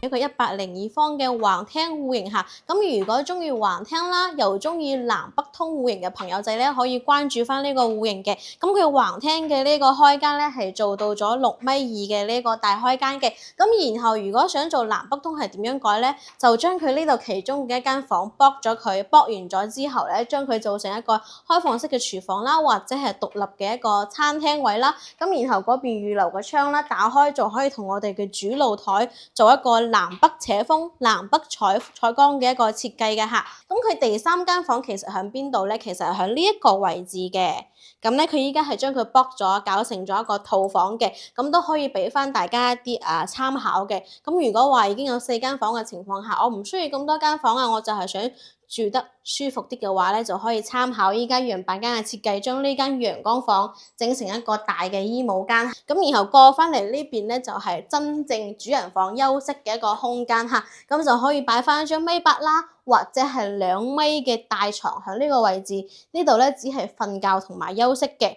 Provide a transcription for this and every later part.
一個102方嘅橫廳戶型嚇。咁如果中意橫廳啦，又中意南北通戶型嘅朋友仔咧，可以關注翻呢個戶型嘅。咁佢橫廳嘅呢個開間咧係做到咗6.2米嘅呢個大開間嘅。咁然後如果想做南北通係點樣改咧？就將佢呢度其中嘅一間房剝咗佢，剝完咗之後咧，將佢做成一個開放式嘅廚房啦，或者係獨立嘅一個餐廳位啦。咁然後嗰邊預留個窗啦，打開就可以同我哋嘅主露台做一個南北斜風、南北採光嘅一個設計嘅嚇。咁佢第3間房其實喺邊度咧？其實係喺呢一個位置嘅。咁咧，佢依家係將佢剝咗，搞成咗一個套房嘅，咁都可以俾翻大家一啲參考嘅。咁如果話已經有4間房嘅情況下，我唔需要咁多間房啊，我就係想住得舒服啲嘅話咧，就可以參考依家陽板間嘅設計，將呢間陽光房整成一個大嘅衣帽間。咁然後過翻嚟呢邊咧，就係真正主人房休息嘅一個空間嚇，咁就可以擺翻一張1.8米啦，或者係2米嘅大床喺呢個位置。呢度咧只係瞓覺同埋休息嘅。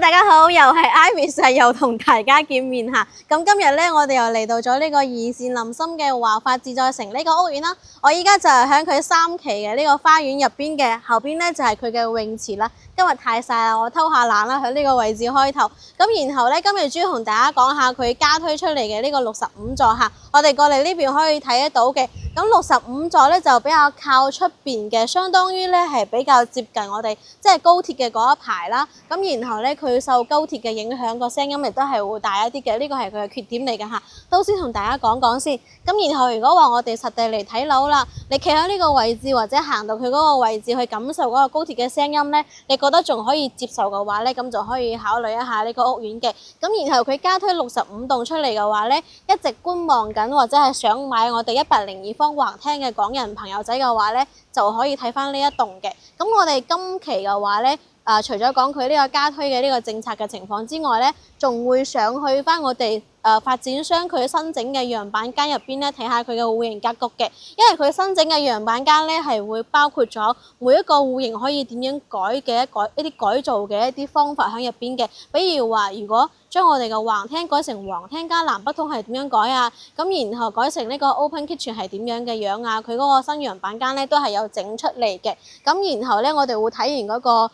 大家好，又係 Iris 又同大家見面嚇。咁今日咧，我哋又嚟到咗呢個宜善林森嘅華發自在城呢個屋苑啦。我依家就係喺佢3期嘅呢個花園入邊嘅，後邊咧就係佢嘅泳池啦。今日太曬啦，我偷下懶啦，喺呢個位置開頭。咁然後咧，今日主要同大家講下佢加推出嚟嘅呢個65座嚇。我哋過嚟呢邊可以睇得到嘅。咁65座咧就比較靠出邊嘅，相當於咧係比較接近我哋即係高鐵嘅嗰一排啦。咁然後咧佢受高鐵嘅影響，個聲音亦都係會大一啲嘅，呢個係佢嘅缺點嚟㗎嚇。都先同大家講講先。咁然後如果話我哋實地嚟睇樓啦，你企喺呢個位置或者行到佢嗰個位置去感受嗰個高鐵嘅聲音咧，你覺得仲可以接受嘅話咧，咁就可以考慮一下呢個屋苑嘅。咁然後佢加推65棟出嚟嘅話咧，一直觀望緊或者係想買我哋102方橫廳嘅港人朋友仔嘅話咧，就可以睇翻呢一棟嘅。咁我哋今期嘅話咧，除咗講佢呢個加推嘅呢個政策嘅情況之外咧，仲會上去翻我哋發展商佢新整嘅樣板間入邊咧，睇下佢嘅戶型格局嘅。因為佢新整嘅樣板間咧係會包括咗每一個戶型可以點樣改嘅一啲改造嘅一啲方法喺入邊嘅。比如話，如果將我哋嘅橫廳改成橫廳加南北通係點樣改啊？咁然後改成呢個 open kitchen 係點樣嘅樣啊？佢嗰個新樣板間咧都係有整出嚟嘅。咁然後咧，我哋會睇完嗰個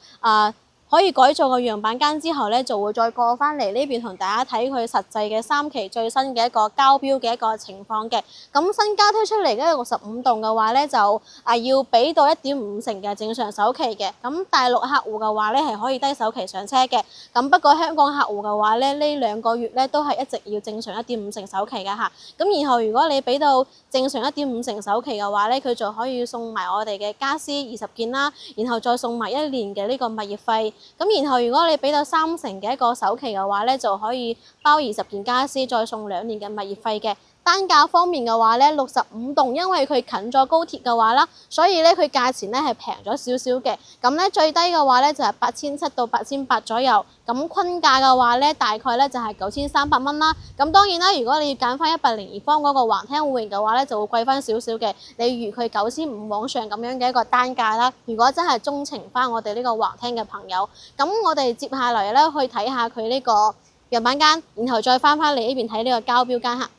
可以改造個樣板間之後咧，就會再過翻嚟呢邊同大家睇佢實際嘅3期最新嘅一個交標嘅一個情況嘅。咁新加推出嚟嘅65棟嘅話咧，就要俾到1.5成嘅正常首期嘅。咁大陸客戶嘅話咧係可以低首期上車嘅。咁不過香港客戶嘅話咧，呢2個月咧都係一直要正常1.5成首期嘅嚇。咁然後如果你俾到正常1.5成首期嘅話咧，佢就可以送埋我哋嘅家私20件啦，然後再送埋1年嘅呢個物業費。咁然後如果你俾到3成嘅一個首期嘅話咧，就可以包20件家私，再送2年嘅物業費嘅。單價方面嘅話咧，65棟因為佢近咗高鐵嘅話啦，所以咧佢價錢咧係平咗少少嘅。咁咧最低嘅話咧就係8700到8800左右。咁均價嘅話咧，大概咧就係9300蚊啦。咁當然啦，如果你要揀翻102方嗰個橫廳戶型嘅話咧，就會貴翻少少嘅。你預佢9500往上咁樣嘅一個單價啦。如果真係鍾情翻我哋呢個橫廳嘅朋友，咁我哋接下來咧去睇下佢呢個樣板間，然後再翻嚟呢邊睇呢個交標間嚇。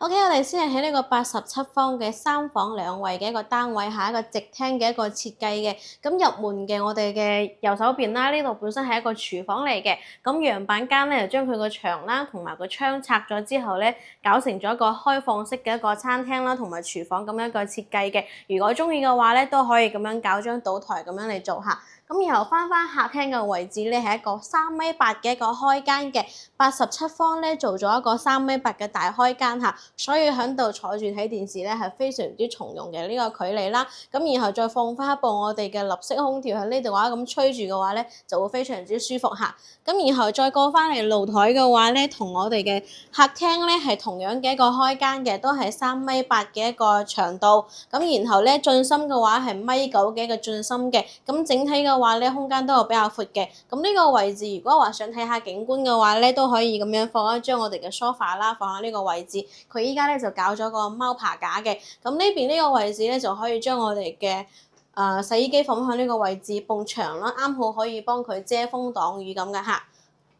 OK， 我哋先係喺呢個87方嘅3房2衛嘅一個單位下一個直廳嘅一個設計嘅。咁入門嘅我哋嘅右手邊啦，呢度本身係一個廚房嚟嘅。咁樣板間咧就將佢個牆啦同埋個窗拆咗之後咧，搞成咗一個開放式嘅一個餐廳啦同埋廚房咁樣一個設計嘅。如果中意嘅話咧，都可以咁樣搞張賭台咁樣嚟做下。咁然後翻客廳嘅位置咧係一個3米8嘅一個開間嘅87方咧，做咗一個3米8嘅大開間嚇，所以喺度坐住睇電視咧係非常之從容嘅呢個距離啦。咁然後再放翻一部我哋嘅立式空調喺呢度話，咁吹住嘅話咧就會非常之舒服嚇。咁然後再過翻嚟露台嘅話咧，同我哋嘅客廳咧係同樣嘅一個開間嘅，都係3米8嘅一個長度。咁然後咧進深嘅話係1.9米嘅一個進深嘅，咁整體嘅話咧空間都係比較闊嘅。咁呢個位置如果話想睇下景觀嘅話咧，都可以咁樣放一張我哋嘅 sofa 啦，放喺呢個位置。佢依家咧就搞咗個貓爬架嘅，咁呢邊呢個位置咧就可以將我哋嘅洗衣機放喺呢個位置，埲牆啦，啱好可以幫佢遮風擋雨咁嘅嚇。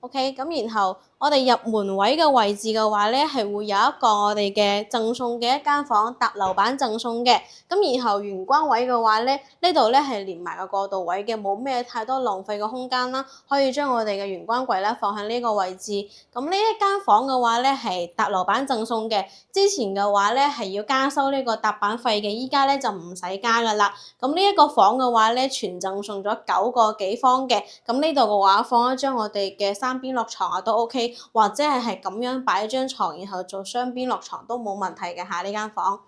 OK，咁然後我哋入門位嘅位置嘅話咧，係會有一個我哋嘅贈送嘅一間房，踏樓板贈送嘅。咁然後玄關位嘅話咧，呢度咧係連埋個過渡位嘅，冇咩太多浪費嘅空間啦，可以將我哋嘅玄關櫃咧放喺呢個位置。咁呢一間房嘅話咧係踏樓板贈送嘅，之前嘅話咧係要加收呢個踏板費嘅，依家咧就唔使加噶啦。咁呢一個房嘅話咧，全贈送咗9個幾方嘅。咁呢度嘅話放一張我哋嘅3邊落床啊都 OK。或者係咁樣擺張床，然後做雙邊落床都冇問題嘅嚇呢間房。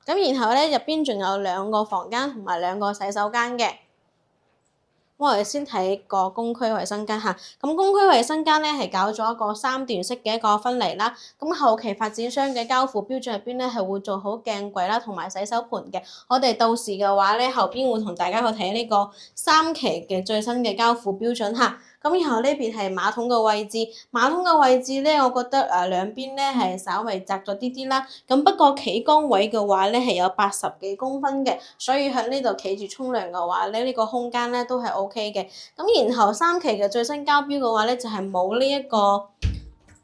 咁然後咧入邊仲有2個房間同埋2個洗手間嘅。我哋先睇個公區衞生間嚇，咁公區衞生間咧係搞咗一個3段式嘅一個分離啦。咁後期發展商嘅交付標準入邊咧係會做好鏡櫃啦，同埋洗手盆嘅。我哋到時嘅話咧，後邊會同大家去睇呢個3期嘅最新嘅交付標準嚇。咁然後呢邊係馬桶嘅位置，馬桶嘅位置咧，我覺得兩邊咧係稍微窄咗啲啲啦。咁不過企缸位嘅話咧係有80幾公分嘅，所以喺呢度企住沖涼嘅話咧，呢個空間咧都係 OK 嘅。咁然後3期嘅最新交標嘅話咧，就係冇呢一個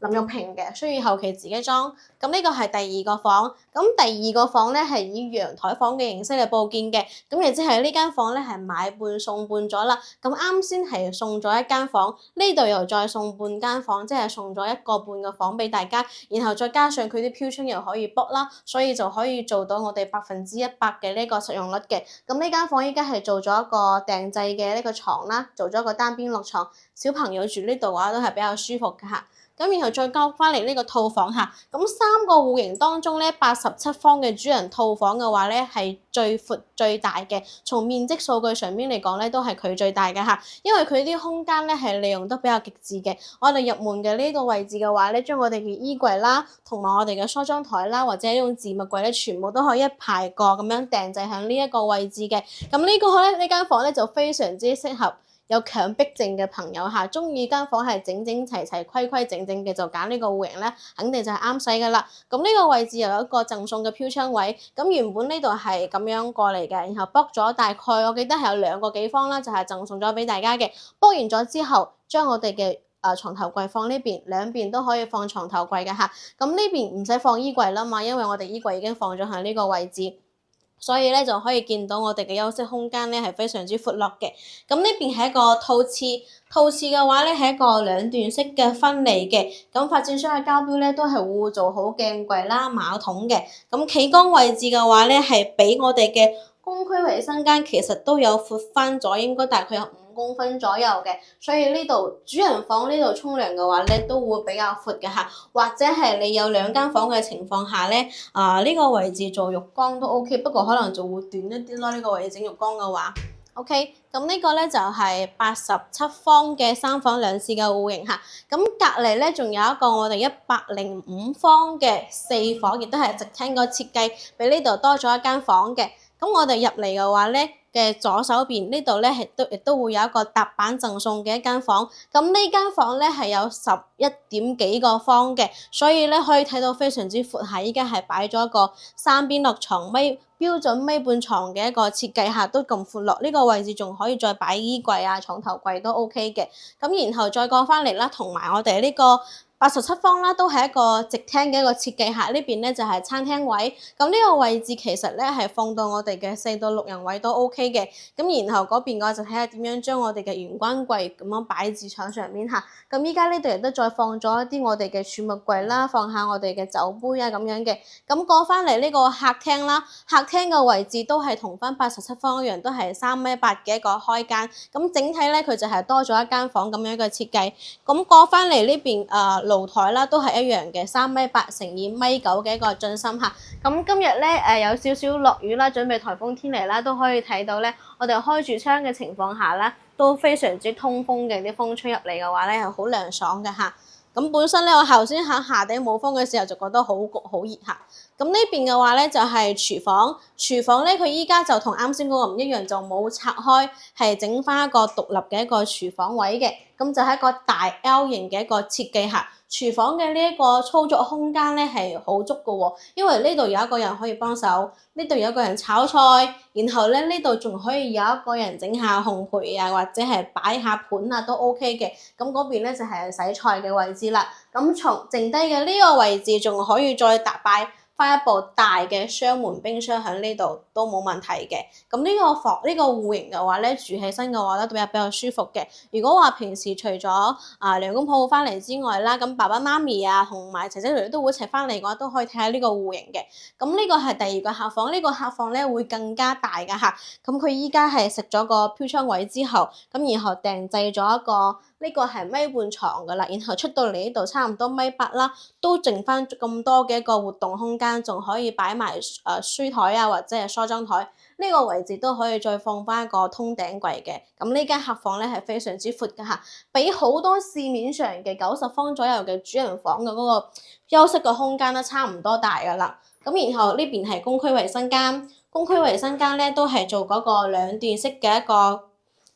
淋浴屏嘅，需要後期自己裝。咁呢個係第2個房，咁第2個房咧係以陽台房嘅形式嚟佈建嘅，咁亦即係呢間房咧係買半送半咗啦。咁啱先係送咗一間房，呢度又再送半間房，即係送咗1個半嘅房俾大家，然後再加上佢啲飄窗又可以 book 啦，所以就可以做到我哋100%嘅呢個實用率嘅。咁呢間房依家係做咗一個訂製嘅呢個床啦，做咗個單邊落床，小朋友住呢度嘅話都係比較舒服嘅嚇。咁然後再交翻嚟呢個套房嚇，咁3個戶型當中咧，87方嘅主人套房嘅話咧係最闊最大嘅，從面積數據上面嚟講咧都係佢最大嘅嚇，因為佢啲空間咧係利用得比較極致嘅。我哋入門嘅呢個位置嘅話咧，將我哋嘅衣櫃啦，同埋我哋嘅梳妝台啦，或者呢種置物櫃咧，全部都可以一排過咁樣訂製喺呢一個位置嘅。咁呢間房咧就非常之適合有強迫症嘅朋友嚇，中意間房係整整齊齊、規規整整嘅，就揀呢個戶型咧，肯定就係啱使噶啦。咁呢個位置又有一個贈送嘅飄窗位，咁原本呢度係咁樣過嚟嘅，然後 book 咗大概我記得係有2個幾方啦，就係贈送咗俾大家嘅。book 完咗之後，將我哋嘅床頭櫃放呢邊，兩邊都可以放床頭櫃嘅嚇。咁呢邊唔使放衣櫃啦嘛，因為我哋衣櫃已經放咗喺呢個位置。所以咧就可以見到我哋嘅休息空間咧係非常之闊落嘅。咁呢邊係一個套廁，套廁嘅話咧係一個2段式嘅分離嘅。咁發展商嘅交標咧都係會做好鏡櫃啦、馬桶嘅。咁企缸位置嘅話咧係比我哋嘅公區衞生間其實都有闊翻咗，應該大概有5公分左右嘅，所以呢度主人房呢度沖涼嘅話咧都會比較闊嘅嚇，或者係你有2間房嘅情況下咧，呢個位置做浴缸都 OK， 不過可能就會短一啲咯。呢個位置整浴缸嘅話 ，OK， 咁呢個咧就係87方嘅3房2室嘅戶型嚇。咁隔離咧仲有一個我哋105方嘅4房，亦都係直廳個設計，比呢度多咗一間房嘅。咁我哋入嚟嘅話咧嘅左手邊呢度咧亦都會有一個踏板贈送嘅一間房，咁呢間房咧係有11點幾個方嘅，所以咧可以睇到非常之闊下，依家係擺咗一個3邊落床標準米半床嘅一個設計下，都咁闊落，呢個位置仲可以再擺衣櫃啊、床頭櫃都 OK 嘅。咁然後再過翻嚟啦，同埋我哋呢個87方啦，都係一個直廳嘅一個設計嚇。呢邊咧就係餐廳位，咁呢個位置其實咧係放到我哋嘅4到6人位都 OK 嘅。咁然後嗰邊嘅話就睇下點樣將我哋嘅玄關櫃咁樣擺置喺上面嚇。咁依家呢度亦都再放咗一啲我哋嘅儲物櫃啦，放下我哋嘅酒杯啊咁樣嘅。咁過翻嚟呢個客廳啦，客廳嘅位置都係同翻87方一樣，都係3.8米嘅一個開間。咁整體咧佢就係多咗一間房咁樣嘅設計。咁過翻嚟呢邊露台啦，都係一樣嘅3.8乘以1.9米嘅一個進深嚇。咁今日咧有少少落雨啦，準備颱風天嚟啦，都可以睇到咧，我哋開住窗嘅情況下啦，都非常之通風嘅，啲風吹入嚟嘅話咧係好涼爽嘅嚇。咁本身咧，我頭先喺下底冇風嘅時候就覺得好焗好熱嚇。咁呢邊嘅話咧就係廚房，廚房咧佢依家就同啱先嗰個唔一樣，就冇拆開，係整翻一個獨立嘅一個廚房位嘅。咁就係一個大 L 型嘅一個設計嚇。廚房嘅呢一個操作空間咧係好足嘅喎，因為呢度有一個人可以幫手，呢度有一個人炒菜，然後咧呢度仲可以有一個人整下烘焙啊，或者係擺下盤啊都 OK 嘅。咁嗰邊咧就係洗菜嘅位置啦。咁從剩低嘅呢個位置仲可以再擺翻一部大嘅雙門冰箱喺呢度都冇問題嘅。咁呢個房呢個戶型嘅話咧，住起身嘅話咧都比較舒服嘅。如果話平時除咗兩公婆翻嚟之外啦，咁爸爸媽咪啊同埋仔仔女女都會一齊翻嚟嘅話，都可以睇下呢個戶型嘅。咁呢個係第二個客房，呢個客房咧會更加大㗎嚇。咁佢依家係食咗個飄窗位之後，咁然後訂製咗一個。呢個係1.5米床㗎啦，然後出到嚟呢度差唔多1.8米啦，都剩翻咁多嘅一個活動空間，仲可以擺埋書台啊或者係梳妝台，呢個位置都可以再放翻一個通頂櫃嘅。咁呢間客房咧係非常之闊㗎嚇，比好多市面上嘅90方左右嘅主人房嘅嗰個休息嘅空間咧差唔多大㗎啦。咁然後呢邊係公區衞生間，公區衞生間咧都係做嗰個2段式嘅一個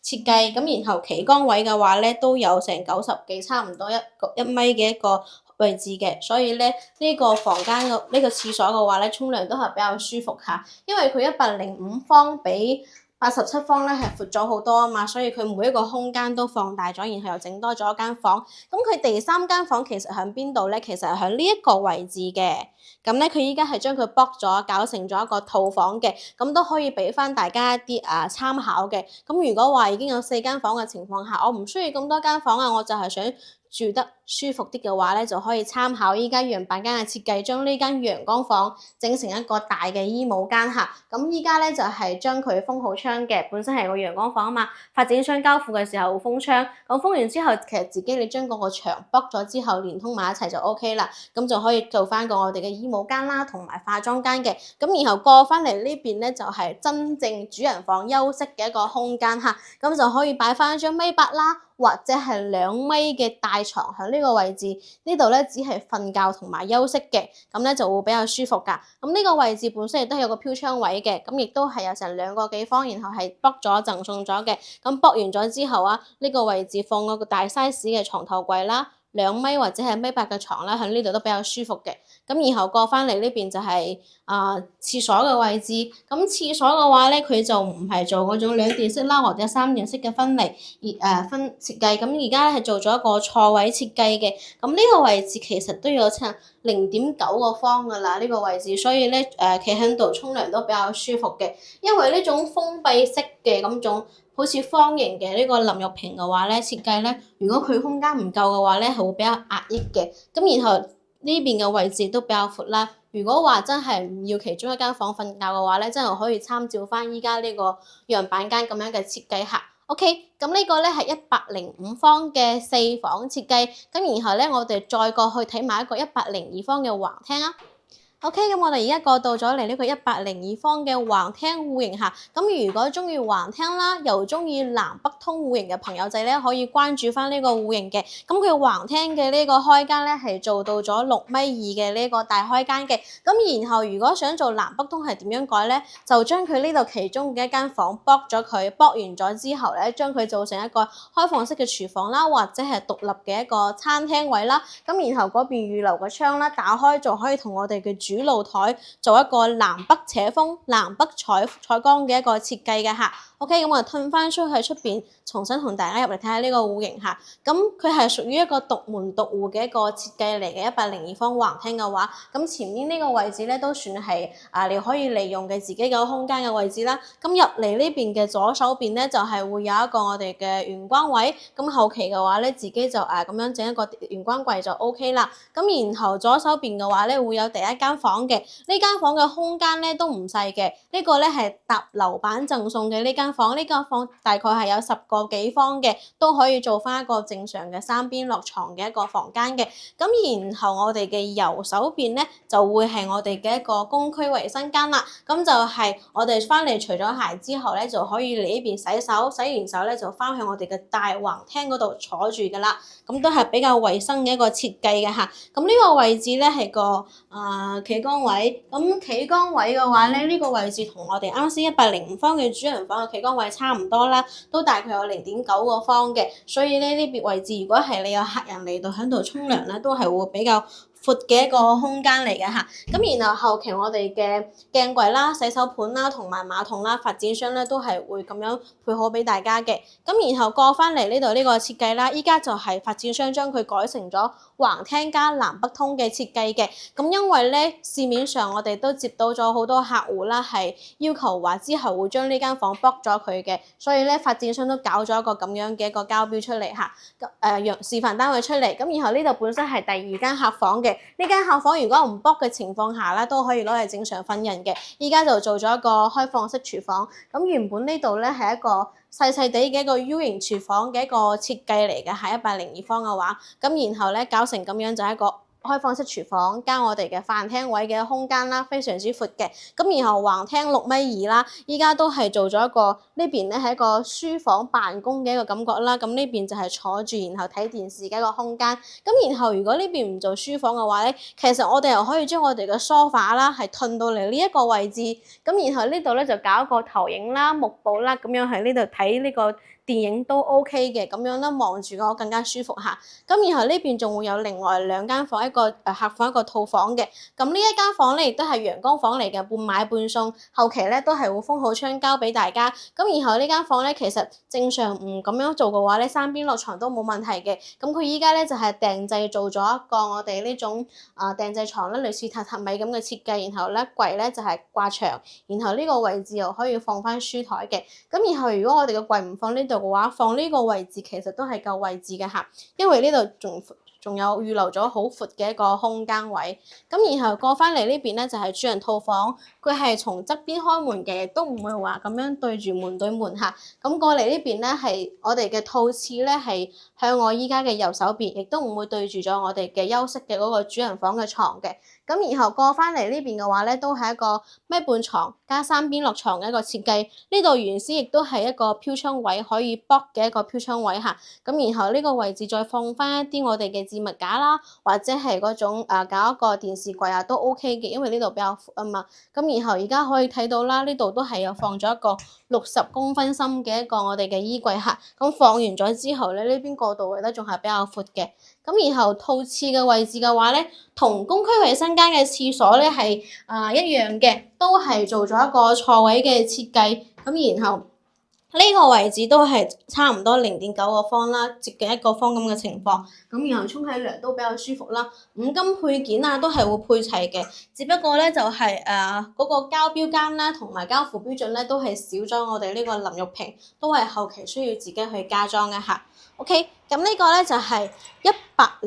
設計，咁然後企缸位嘅話咧都有成90幾，差唔多一米嘅一個位置嘅，所以咧呢個房間嘅呢個廁所嘅話咧沖涼都係比較舒服嚇，因為佢105方比87方咧係闊咗好多啊嘛，所以佢每一個空間都放大咗，然後又整多咗一間房。咁佢第3間房其實喺邊度咧？其實係喺呢一個位置嘅。咁咧佢依家係將佢剝咗，搞成咗一個套房嘅，咁都可以俾翻大家一啲參考嘅。咁如果話已經有4間房嘅情況下，我唔需要咁多間房啊，我就係想住得舒服啲嘅話咧，就可以參考依家樣板間嘅設計，將呢間陽光房整成一個大嘅衣帽間嚇。咁依家咧就係將佢封好窗嘅，本身係個陽光房啊嘛。發展商交付嘅時候會封窗，咁封完之後，其實自己你將嗰個牆剝咗之後連通埋一齊就 OK 啦。咁就可以做翻個我哋嘅衣帽間啦，同埋化妝間嘅。咁然後過翻嚟呢邊咧就係真正主人房休息嘅一個空間嚇，咁就可以擺翻一張1.8米啦，或者係2米嘅大床喺呢個位置，呢度咧只係瞓覺同埋休息嘅，咁咧就會比較舒服㗎。咁呢個位置本身亦都有個飄窗位嘅，咁亦都係有成2個幾方，然後係剝咗贈送咗嘅。咁剝完咗之後啊，呢個位置放個大 size 嘅床頭櫃啦，2米或者係1.8米嘅床啦，喺呢度都比較舒服嘅。咁然後過翻嚟呢邊就係廁所嘅位置。咁廁所嘅話咧，佢就唔係做嗰種2段式啦，或者3段式嘅分離分設計。咁而家咧係做咗一個錯位設計嘅。咁呢個位置其實都有差0.9個方㗎啦，呢個位置，所以咧企喺度沖涼都比較舒服嘅。因為呢種封閉式嘅咁種好似方形嘅呢個淋浴屏嘅話咧，設計咧，如果佢空間唔夠嘅話咧，係會比較壓抑嘅。咁然後呢邊嘅位置都比較闊啦。如果話真係唔要其中一間房瞓覺嘅話咧，真係可以參照翻依家呢個樣板間咁樣嘅設計下。OK，咁呢個咧係105方嘅4房設計。咁然後咧，我哋再過去睇埋一個102方嘅橫廳啊。OK，咁我哋而家過到咗嚟呢個102方嘅橫廳戶型嚇。咁如果中意橫廳啦，又中意南北通戶型嘅朋友仔咧，可以關注翻呢個戶型嘅。咁佢橫廳嘅呢個開間咧係做到咗6.2米嘅呢個大開間嘅。咁然後如果想做南北通係點樣改咧？就將佢呢度其中嘅一間房剝咗佢，剝完咗之後咧，將佢做成一個開放式嘅廚房啦，或者係獨立嘅一個餐廳位啦。咁然後嗰邊預留個窗啦，打開就可以同我哋嘅主露台做一個南北斜風、南北採光嘅一個設計嘅嚇。OK，咁我褪翻出去出邊，重新同大家入嚟睇下呢個戶型嚇。咁佢係屬於一個獨門獨戶嘅一個設計嚟嘅102方橫廳嘅話，咁前面呢個位置咧都算係你可以利用嘅自己嘅空間嘅位置啦。咁入嚟呢邊嘅左手邊咧就係會有一個我哋嘅玄關位，咁後期嘅話咧自己就咁樣整一個玄關櫃就 OK 啦。咁然後左手邊嘅話咧會有第一間房嘅，呢間房嘅空間咧都唔細嘅，呢個咧係搭樓板贈送嘅呢間房，呢間房大概係有10個幾方嘅，都可以做翻一個正常嘅3邊落床嘅一個房間嘅。咁然後我哋嘅右手邊咧就會係我哋嘅一個公區衞生間啦。咁就係我哋翻嚟除咗鞋之後咧，就可以嚟呢邊洗手，洗完手咧就翻去我哋嘅大橫廳嗰度坐住噶啦。咁都係比較衞生嘅一個設計嘅嚇。咁呢個位置咧係個企缸位。咁企缸位嘅話咧，呢個位置同我哋啱先105方嘅主人房嘅企缸位差唔多啦，都大概有0.9個方嘅。所以咧呢邊位置，如果係你有客人嚟到喺度沖涼咧，都係會比較闊嘅一個空間嚟嘅嚇。咁然後後期我哋嘅鏡櫃啦、洗手盤啦、同埋馬桶啦、發展商咧都係會咁樣配好俾大家嘅。咁然後過翻嚟呢度呢個設計啦，依家就係發展商將佢改成咗橫廳加南北通嘅設計嘅。咁因為咧市面上我哋都接到咗好多客戶啦，係要求話之後會將呢間房 book 咗佢嘅，所以咧發展商都搞咗一個咁樣嘅一個交標出嚟嚇，示範單位出嚟。咁然後呢度本身係第2間客房嘅。呢間客房如果唔 book 嘅情況下咧，都可以攞嚟正常瞓人嘅。依家就做咗一個開放式廚房。咁原本呢度咧係一個細細地嘅一個 U 型廚房嘅一個設計嚟嘅，係102方嘅話，咁然後咧搞成咁樣就係一個開放式廚房加我哋嘅飯廳位嘅空間啦，非常之闊嘅。咁然後橫廳6.2米啦，依家都係做咗一個呢邊咧係一個書房辦公嘅一個感覺啦。咁呢邊就係坐住然後睇電視嘅一個空間。咁然後如果呢邊唔做書房嘅話咧，其實我哋又可以將我哋嘅梳化啦係褪到嚟呢一個位置。咁然後呢度咧就搞一個投影啦、幕布啦，咁樣喺呢度睇呢個電影都 OK 嘅，咁樣咧望住我更加舒服嚇。咁然後呢邊仲會有另外2間房，一個客房一個套房嘅。咁呢一間房咧亦都係陽光房嚟嘅，半買半送。後期咧都係會封好窗交俾大家。咁然後呢間房咧其實正常唔咁樣做嘅話咧，3邊落床都冇問題嘅。咁佢依家咧就係訂製做咗一個我哋呢種訂製床咧，類似榻榻米咁嘅設計。然後咧櫃咧就係掛牆，然後呢個位置又可以放翻書台嘅。咁然後如果我哋嘅櫃唔放呢度嘅話，放呢個位置其實都係夠位置嘅嚇，因為呢度仲有預留咗好闊嘅一個空間位。咁然後過翻嚟呢邊咧就係主人套房，佢係從側邊開門嘅，亦都唔會話咁樣對住門對門嚇。咁過嚟呢邊咧係我哋嘅套廁咧係向我依家嘅右手邊，亦都唔會對住咗我哋嘅休息嘅嗰個主人房嘅床嘅。咁然後過翻嚟呢邊嘅話咧，都係一個孭半床加3邊落床嘅一個設計。呢度原先亦都係一個飄窗位，可以 box 嘅一個飄窗位嚇。咁然後呢個位置再放翻一啲我哋嘅置物架啦，或者係嗰種搞一個電視櫃啊都 OK 嘅，因為呢度比較闊啊嘛。咁然後而家可以睇到啦，呢度都係有放咗一個60公分深嘅一個我哋嘅衣櫃嚇。咁放完咗之後咧，呢邊過渡位咧仲係比較闊嘅。咁然後套廁嘅位置嘅話咧，同公區衞生間嘅廁所咧係一樣嘅，都係做咗一個錯位嘅設計。咁然後呢個位置都係差唔多0.9個方啦，接近1個方咁嘅情況。咁然後沖起涼都比較舒服啦。五金配件啊都係會配齊嘅，只不過咧就係嗰個膠標間啦同埋膠附標準咧都係少咗我哋呢個淋浴屏，都係後期需要自己去加裝嘅嚇。OK，咁呢個咧就係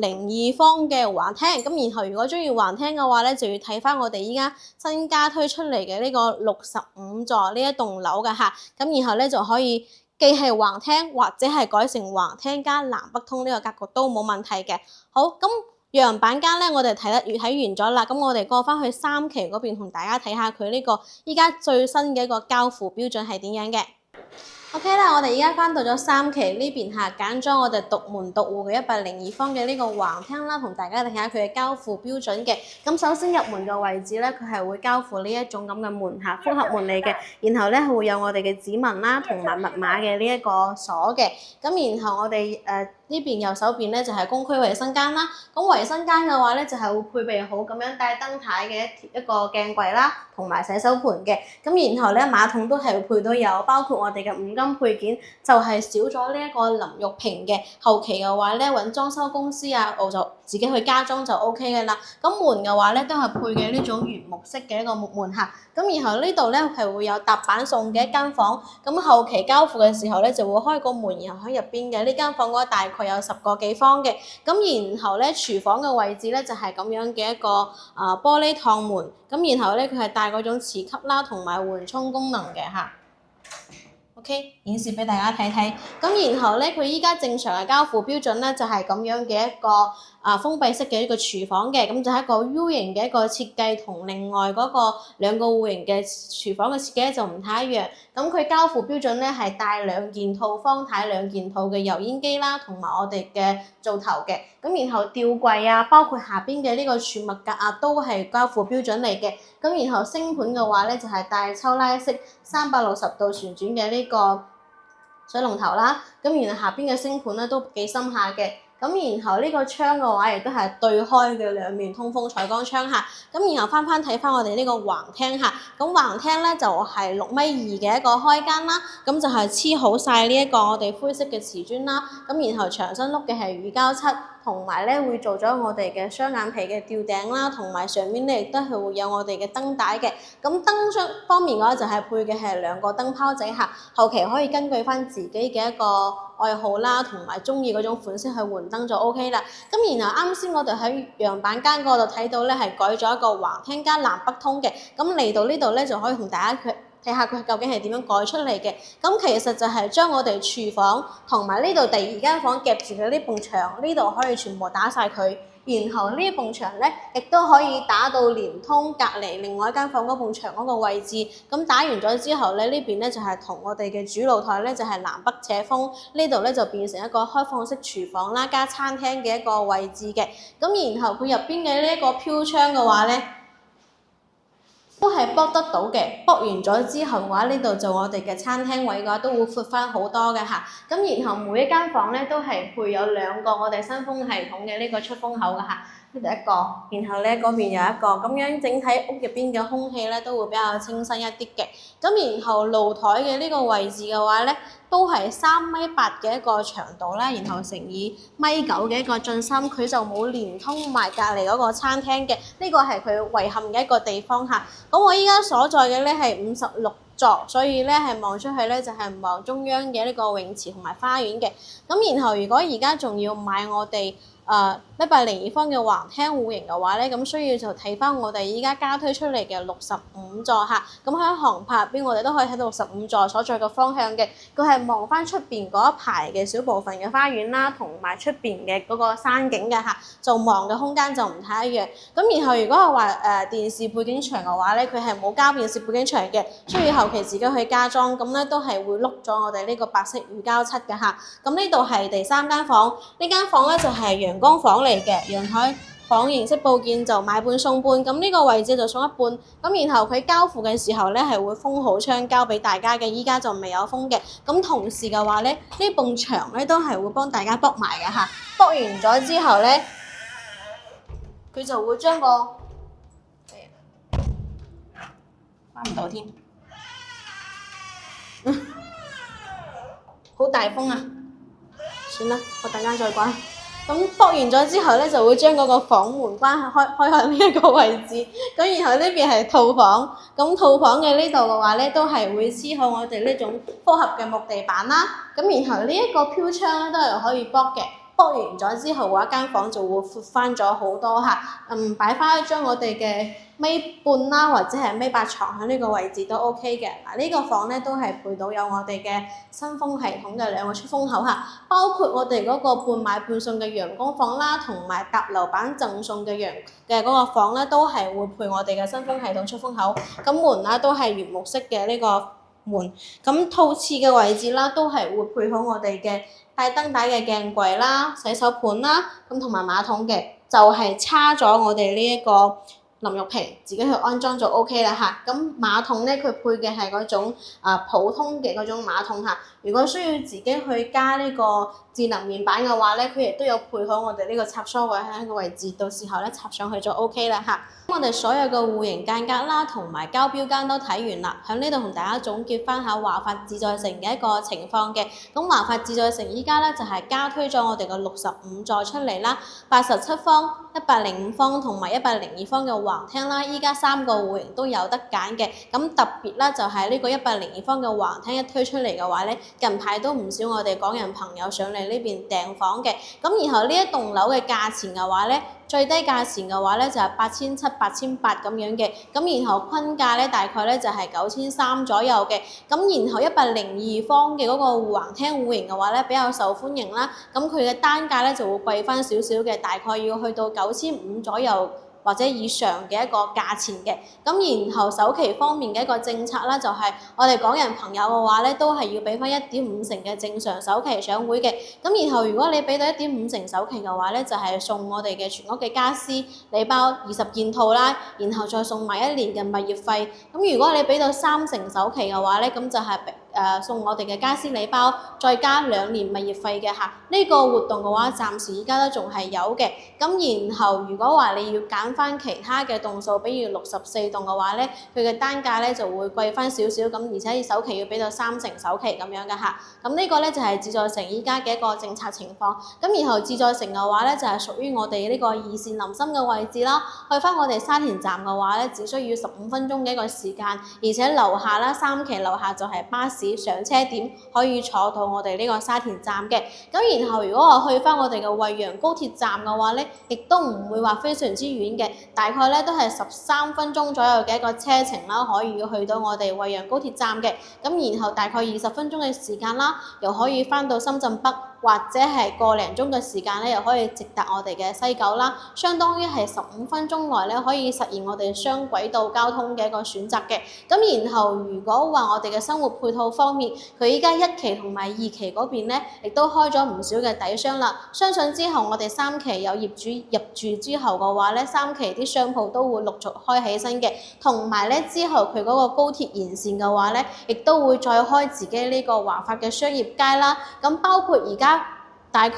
102方嘅橫廳。咁然後如果鍾意橫廳嘅話咧，就要睇翻我哋依家新加推出嚟嘅呢個65座呢一棟樓嘅嚇。咁然後咧就可以既係橫廳或者係改成橫廳加南北通呢個格局都冇問題嘅。好，咁樣板間咧我哋睇完咗啦。咁我哋過翻去3期嗰邊同大家睇下佢呢個依家最新嘅一個交付標準係點樣嘅。OK 啦，我哋而家翻到咗3期呢邊嚇，揀咗我哋獨門獨戶嘅102方嘅呢個橫廳啦，同大家睇下佢嘅交付標準嘅。咁首先入門嘅位置咧，佢係會交付呢一種咁嘅門嚇，複合門嚟嘅。然後咧會有我哋嘅指紋啦，同埋密碼嘅呢一個鎖嘅。咁然後我哋呢邊右手邊咧就係公區衞生間啦。咁衞生間嘅話咧就係會配備好咁樣帶燈牌嘅一個鏡櫃啦，同埋洗手盤嘅。咁然後咧馬桶都係會配到有，包括我哋嘅五金配件，就係少咗呢一個淋浴屏嘅。後期嘅話咧揾裝修公司啊，我就自己去加裝就 O K 嘅啦。咁門嘅話咧都係配嘅呢種原木式嘅一個木門嚇。咁然後呢度咧係會有踏板送嘅一間房。咁後期交付嘅時候咧就會開個門，然後喺入邊嘅呢間房嘅話大概有10個幾方嘅。咁然後咧廚房嘅位置咧就係咁樣嘅一個玻璃趟門。咁然後咧佢係帶嗰種磁吸啦，同埋緩衝功能嘅嚇。OK， 顯示俾大家睇睇。咁然後咧，佢依家正常嘅交付標準咧，就係咁樣嘅一個封閉式嘅一個廚房嘅，咁就係一個 U 型嘅一個設計，同另外嗰個2個戶型嘅廚房嘅設計咧就唔太一樣。咁佢交付標準咧係帶2件套方太、2件套嘅油煙機啦，同埋我哋嘅灶頭嘅。咁然後吊櫃啊，包括下邊嘅呢個儲物格啊，都係交付標準嚟嘅。咁然後星盤嘅話咧，就係帶抽拉式360度旋轉嘅呢個水龍頭啦。咁然後下邊嘅星盤咧都幾深下嘅。咁然後呢個窗嘅話，亦都係對開嘅2面通風採光窗嚇。咁然後翻睇翻我哋呢個橫廳嚇。咁橫廳咧就係6.2米嘅一個開間啦。咁就係黐好晒呢一個我哋灰色嘅瓷磚啦。咁然後牆身碌嘅係乳膠漆。同埋咧會做咗我哋嘅雙眼皮嘅吊頂啦，同埋上面咧亦都係會有我哋嘅燈帶嘅。咁燈箱方面嘅話就係配嘅係2個燈泡仔嚇，後期可以根據翻自己嘅一個愛好啦，同埋中意嗰種款式去換燈就 O K 啦。咁然後啱先我哋喺樣板間嗰度睇到咧係改咗一個橫廳加南北通嘅，咁嚟到呢度咧就可以同大家睇下佢究竟係點樣改出嚟嘅。咁其實就係將我哋廚房同埋呢度第2間房夾住嘅呢埲牆，呢度可以全部打晒佢。然後呢一埲牆咧，亦都可以打到連通隔離另外一間房嗰埲牆嗰個位置。咁打完咗之後咧，呢邊咧就係同我哋嘅主露台咧就係南北斜風，呢度咧就變成一個開放式廚房啦加餐廳嘅一個位置嘅。咁然後佢入邊嘅呢一個飄窗嘅話咧，都係駁得到嘅，駁完咗之後嘅話，呢度就我哋嘅餐廳位嘅話都會闊翻好多嘅嚇。咁然後每一間房咧都係配有2個我哋新風系統嘅呢個出風口嘅嚇。呢度一個，然後咧嗰邊有一個，咁樣整體屋入邊嘅空氣咧都會比較清新一啲嘅。咁然後露台嘅呢個位置嘅話咧，都係3.8米嘅一個長度啦，然後乘以1.9米嘅一個進深，佢就冇連通埋隔離嗰個餐廳嘅，呢個係佢遺憾嘅一個地方嚇。咁我依家所在嘅咧係56座，所以咧係望出去咧就係望中央嘅呢個泳池同埋花園嘅。咁然後如果而家仲要買我哋102方嘅橫廳戶型嘅話咧，咁需要就睇翻我哋依家加推出嚟嘅65座嚇。咁喺航拍入邊，我哋都可以睇到65座所在嘅方向嘅。佢係望翻出邊嗰一排嘅小部分嘅花園啦，同埋出邊嘅嗰個山景嘅嚇，就望嘅空間就唔太一樣。咁然後如果係話電視背景牆嘅話咧，佢係冇交電視背景牆嘅，需要後期自己去加裝。咁咧都係會碌咗我哋呢個白色乳膠漆嘅嚇。咁呢度係第3間房，呢間房咧就係陽光房嚟嘅，陽台房形式佈建就買半送半，咁呢個位置就送一半。咁然後佢交付嘅時候咧係會封好窗交俾大家嘅，依家就未有封嘅。咁同時嘅話咧，呢埲牆咧都係會幫大家駁埋嘅嚇。駁完咗之後咧，佢就會將個關唔到添，好大風啊！算啦，我等間再關。咁駁完咗之後咧，就會將嗰個房門開向呢一個位置。咁然後呢邊係套房，咁套房嘅呢度嘅話咧，都係會黐好我哋呢種複合嘅木地板啦。咁然後呢一個飄窗咧都係可以駁嘅。駁完咗之後嘅話，間房就會闊翻咗好多嚇。擺翻一張我哋嘅米半啦，或者係米8床喺呢個位置都 OK 嘅。嗱，呢個房咧都係配到有我哋嘅新風系統嘅2個出風口嚇，包括我哋嗰個半買半送嘅陽光房啦，同埋搭樓板贈送嘅嗰個房咧，都係會配我哋嘅新風系統出風口。咁門啦都係原木式嘅呢個門。咁套廁嘅位置啦，都係會配好我哋嘅帶燈帶嘅鏡櫃啦、洗手盤啦，咁同埋馬桶嘅，就係叉咗我哋呢一個淋浴瓶，自己去安裝就 OK 啦嚇。咁馬桶咧，佢配嘅係嗰種普通嘅嗰種馬桶嚇。如果需要自己去加呢個智能面板嘅話咧，佢亦都有配好我哋呢個插梳位喺個位置，到時候咧插上去就 OK 啦嚇。我哋所有嘅戶型間隔啦，同埋交標間都睇完啦，喺呢度同大家總結翻下華發自在城嘅一個情況嘅。咁華發自在城依家咧就係加推咗我哋嘅65座出嚟啦，87方、105方同埋102方嘅橫廳啦，依家3個戶型都有得揀嘅。咁特別啦，就係呢個102方嘅橫廳一推出嚟嘅話咧，近排都唔少我哋港人朋友上嚟呢邊訂房嘅。咁然後呢一棟樓嘅價錢嘅話咧，最低價錢嘅話咧就係8700、8800咁樣嘅，咁然後均價咧大概咧就係9300左右嘅，咁然後102方嘅嗰個橫廳戶型嘅話咧比較受歡迎啦，咁佢嘅單價咧就會貴翻少少嘅，大概要去到9500左右或者以上嘅一個價錢嘅。咁然後首期方面嘅一個政策啦，就係我哋港人朋友嘅話咧，都係要俾翻1.5成嘅正常首期上會嘅。咁然後如果你俾到1.5成首期嘅話咧，就係送我哋嘅全屋嘅家私禮包20件套啦，然後再送埋1年嘅物業費。咁如果你俾到3成首期嘅話咧，咁就係送我哋嘅家私禮包，再加2年物業費嘅嚇。呢個活動嘅話，暫時而家都仲係有嘅。咁然後如果話你要揀翻其他嘅棟數，比如64棟嘅話咧，佢嘅單價咧就會貴翻少少，咁而且首期要俾到3成首期咁樣嘅嚇。咁呢個咧就係自在城依家嘅一個政策情況。咁然後自在城嘅話咧，就係屬於我哋呢個2線林森嘅位置啦。去翻我哋沙田站嘅話咧，只需要15分鐘嘅一個時間，而且樓下啦，3期樓下就係巴士上車點，可以坐到我哋呢個沙田站嘅。咁然後如果我去翻我哋嘅惠陽高鐵站嘅話咧，亦都唔會話非常之遠嘅，大概咧都係13分鐘左右嘅一個車程啦，可以去到我哋惠陽高鐵站嘅。咁然後大概20分鐘嘅時間啦，又可以翻到深圳北，或者係個零鐘嘅時間咧，又可以直達我哋嘅西九啦，相當於係15分鐘內咧可以實現我哋雙軌道交通嘅一個選擇嘅。咁然後如果話我哋嘅生活配套方面，佢依家1期同埋2期嗰邊咧，亦都開咗唔少嘅底商啦。相信之後我哋3期有業主入住之後嘅話咧，3期啲商鋪都會陸續開起身嘅。同埋咧之後佢嗰個高鐵沿線嘅話咧，亦都會再開自己呢個華發嘅商業街啦。咁包括而家大概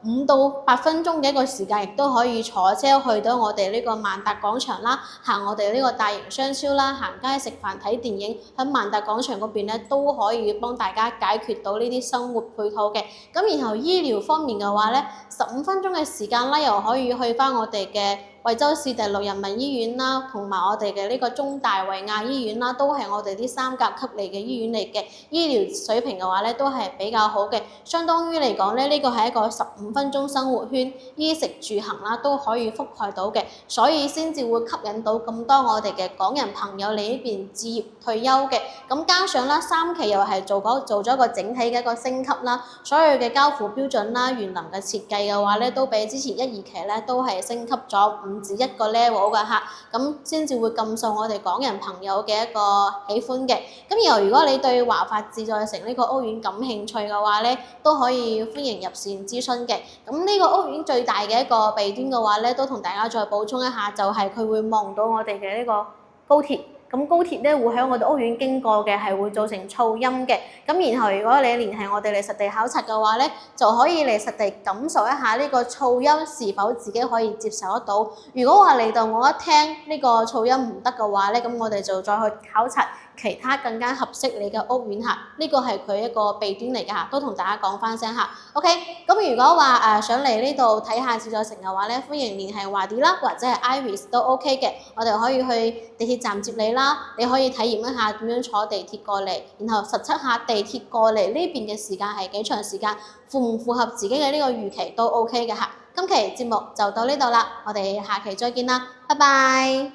5到8分鐘嘅一個時間，亦都可以坐車去到我哋呢個萬達廣場啦，行我哋呢個大型商超啦，行街食飯睇電影，喺萬達廣場嗰邊咧都可以幫大家解決到呢啲生活配套嘅。咁然後醫療方面嘅話咧，15分鐘嘅時間啦，又可以去翻我哋嘅惠州市第6人民醫院啦，同埋我哋嘅呢個中大維亞醫院啦，都係我哋啲3甲級嚟嘅醫院嚟嘅，醫療水平嘅話咧都係比較好嘅。相當於嚟講咧，呢個係一個15分鐘生活圈，衣食住行啦都可以覆蓋到嘅，所以先至會吸引到咁多我哋嘅港人朋友嚟呢邊置業退休嘅。咁加上啦，3期又係做咗一個整體嘅一個升級啦，所有嘅交付標準啦、園林嘅設計嘅話咧，都比之前1、2期咧都係升級咗唔止一個 level 㗎嚇，咁先至會咁受我哋港人朋友嘅一個喜歡嘅。咁然後如果你對華發自在城呢個屋苑感興趣嘅話咧，都可以歡迎入線諮詢嘅。咁呢個屋苑最大嘅一個弊端嘅話咧，都同大家再補充一下，就係佢會望到我哋嘅呢個高鐵。咁高鐵咧會喺我哋屋苑經過嘅，係會造成噪音嘅。咁然後如果你聯繫我哋嚟實地考察嘅話咧，就可以嚟實地感受一下呢個噪音是否自己可以接受得到。如果話嚟到我一聽呢個噪音唔得嘅話咧，咁我哋就再去考察其他更加合適你嘅屋苑嚇。呢個係佢一個弊端嚟㗎嚇，都同大家講翻聲嚇。OK，咁如果話想嚟呢度睇下自在城嘅話咧，歡迎聯繫華啲啦，或者係 Iris 都 OK 嘅。我哋可以去地鐵站接你啦，你可以體驗一下點樣坐地鐵過嚟，然後實測下地鐵過嚟呢邊嘅時間係幾長時間，符唔符合自己嘅呢個預期都 OK 嘅嚇。今期節目就到呢度啦，我哋下期再見啦，拜拜。